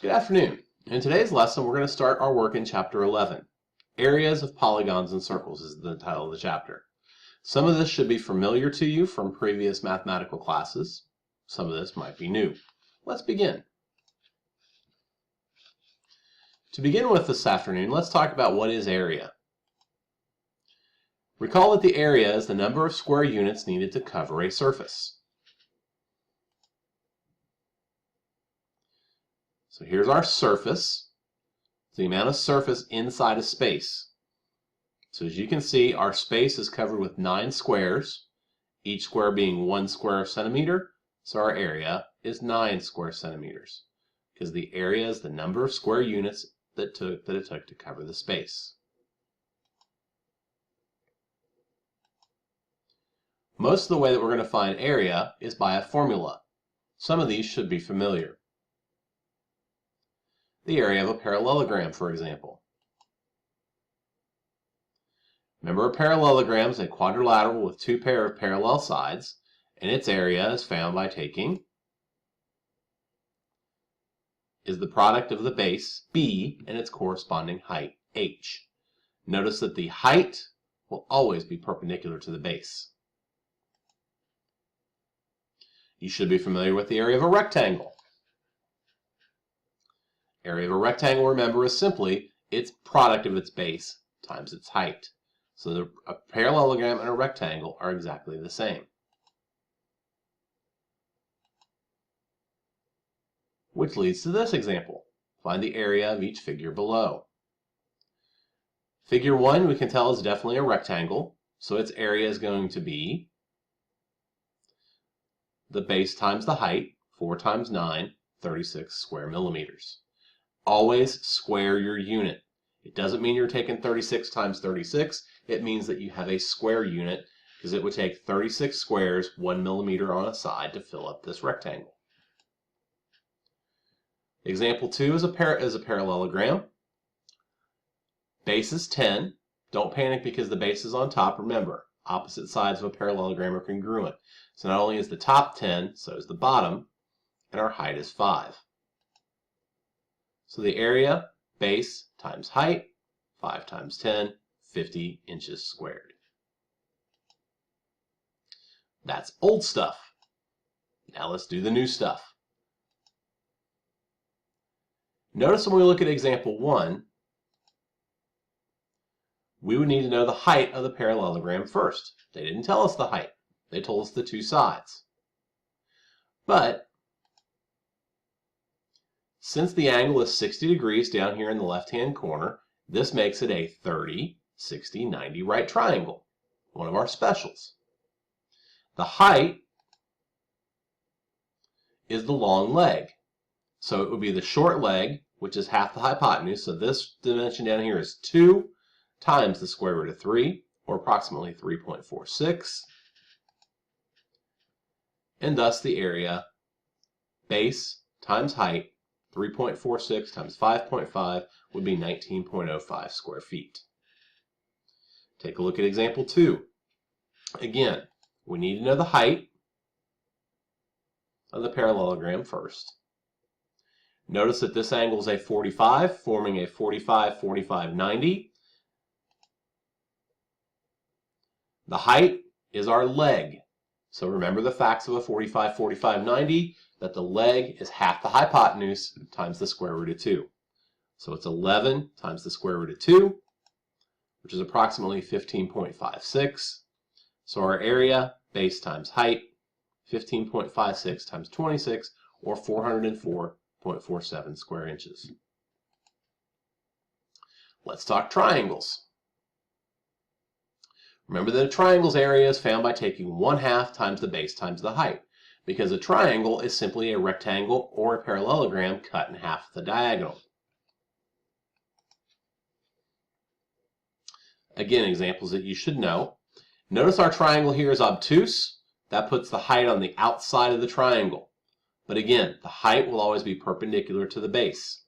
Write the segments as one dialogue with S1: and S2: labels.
S1: Good afternoon. In today's lesson, we're going to start our work in Chapter 11. Areas of Polygons and Circles is the title of the chapter. Some of this should be familiar to you from previous mathematical classes. Some of this might be new. Let's begin. To begin with this afternoon, let's talk about what is area. Recall that the area is the number of square units needed to cover a surface. So here's our surface. It's the amount of surface inside a space. So as you can see, our space is covered with 9 squares, each square being 1 square centimeter. So our area is 9 square centimeters, because the area is the number of square units that it took to cover the space. Most of the way that we're going to find area is by a formula. Some of these should be familiar. The area of a parallelogram, for example. Remember, a parallelogram is a quadrilateral with 2 pairs of parallel sides, and its area is found by taking the product of the base, b, and its corresponding height, h. Notice that the height will always be perpendicular to the base. You should be familiar with the area of a rectangle. Area of a rectangle, remember, is simply its product of its base times its height. So a parallelogram and a rectangle are exactly the same. Which leads to this example. Find the area of each figure below. Figure 1 we can tell is definitely a rectangle, so its area is going to be the base times the height, 4 times 9, 36 square millimeters. Always square your unit. It doesn't mean you're taking 36 times 36. It means that you have a square unit, because it would take 36 squares, 1 millimeter on a side, to fill up this rectangle. Example 2 is a parallelogram. Base is 10. Don't panic because the base is on top. Remember, opposite sides of a parallelogram are congruent. So not only is the top 10, so is the bottom, and our height is 5. So the area, base times height, 5 times 10, 50 inches squared. That's old stuff. Now let's do the new stuff. Notice when we look at example 1, we would need to know the height of the parallelogram first. They didn't tell us the height. They told us the 2 sides. But since the angle is 60 degrees down here in the left-hand corner, this makes it a 30, 60, 90 right triangle, one of our specials. The height is the long leg. So it would be the short leg, which is half the hypotenuse. So this dimension down here is 2 times the square root of 3, or approximately 3.46. And thus the area, base times height, 3.46 times 5.5 would be 19.05 square feet. Take a look at example 2. Again, we need to know the height of the parallelogram first. Notice that this angle is a 45, forming a 45, 45, 90. The height is our leg. So remember the facts of a 45, 45, 90, that the leg is half the hypotenuse times the square root of 2. So it's 11 times the square root of 2, which is approximately 15.56. So our area, base times height, 15.56 times 26, or 404.47 square inches. Let's talk triangles. Remember that a triangle's area is found by taking 1/2 times the base times the height, because a triangle is simply a rectangle or a parallelogram cut in half at the diagonal. Again, examples that you should know. Notice our triangle here is obtuse. That puts the height on the outside of the triangle. But again, the height will always be perpendicular to the base.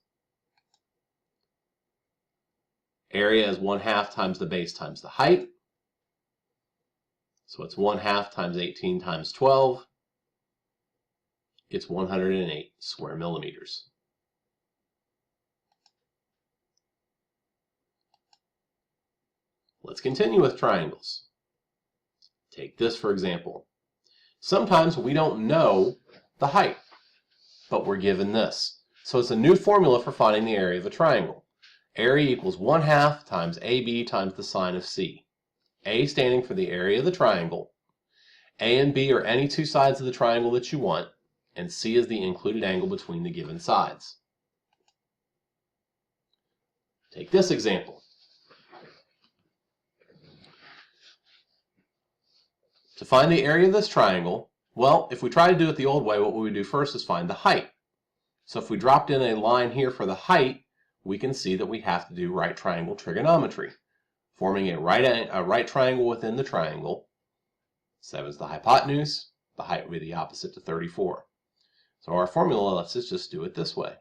S1: Area is 1/2 times the base times the height. So it's 1/2 times 18 times 12. It's 108 square millimeters. Let's continue with triangles. Take this for example. Sometimes we don't know the height, but we're given this. So it's a new formula for finding the area of a triangle. Area equals 1/2 times AB times the sine of C. A standing for the area of the triangle. A and B are any two sides of the triangle that you want, and C is the included angle between the given sides. Take this example. To find the area of this triangle, well, if we try to do it the old way, what we would do first is find the height. So if we dropped in a line here for the height, we can see that we have to do right triangle trigonometry, forming a right triangle within the triangle. 7 is the hypotenuse. The height would be the opposite to 34. So our formula lets us just do it this way.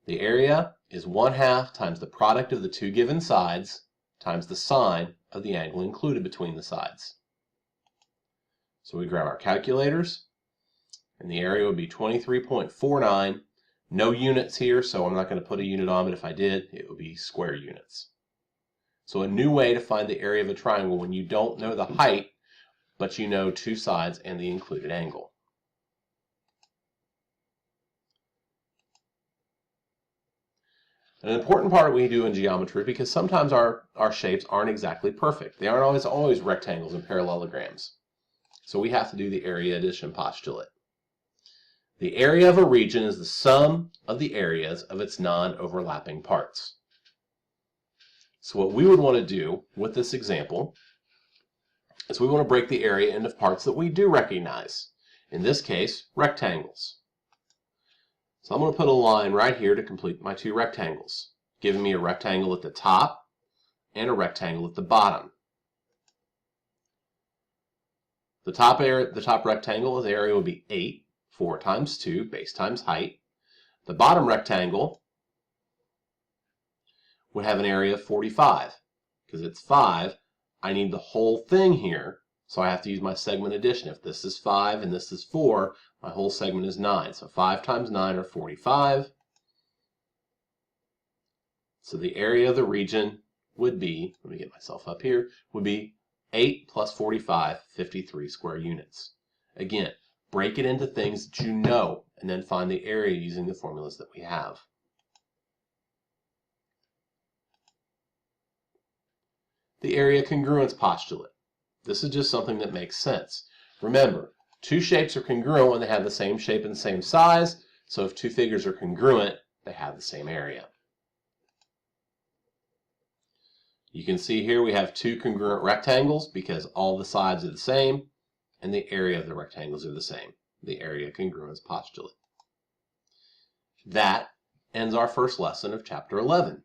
S1: The area is 1/2 times the product of the two given sides times the sine of the angle included between the sides. So we grab our calculators, and the area would be 23.49. No units here, so I'm not going to put a unit on, but if I did, it would be square units. So a new way to find the area of a triangle when you don't know the height, but you know two sides and the included angle. An important part we do in geometry, because sometimes our shapes aren't exactly perfect. They aren't always rectangles and parallelograms. So we have to do the area addition postulate. The area of a region is the sum of the areas of its non-overlapping parts. So what we would want to do with this example is we want to break the area into parts that we do recognize. In this case, rectangles. So I'm going to put a line right here to complete my two rectangles, giving me a rectangle at the top and a rectangle at the bottom. The top rectangle, the area would be 8, 4 times 2, base times height. The bottom rectangle would have an area of 45. Because it's 5, I need the whole thing here, so I have to use my segment addition. If this is 5 and this is 4, my whole segment is 9. So 5 times 9 are 45. So the area of the region would be, let me get myself up here, would be 8 plus 45, 53 square units. Again, break it into things that you know, and then find the area using the formulas that we have. The area congruence postulate. This is just something that makes sense. Remember, two shapes are congruent when they have the same shape and same size, so if two figures are congruent, they have the same area. You can see here we have two congruent rectangles because all the sides are the same and the area of the rectangles are the same. The area congruence postulate. That ends our first lesson of Chapter 11.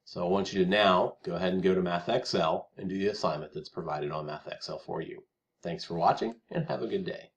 S1: So I want you to now go ahead and go to MathXL and do the assignment that's provided on MathXL for you. Thanks for watching and have a good day.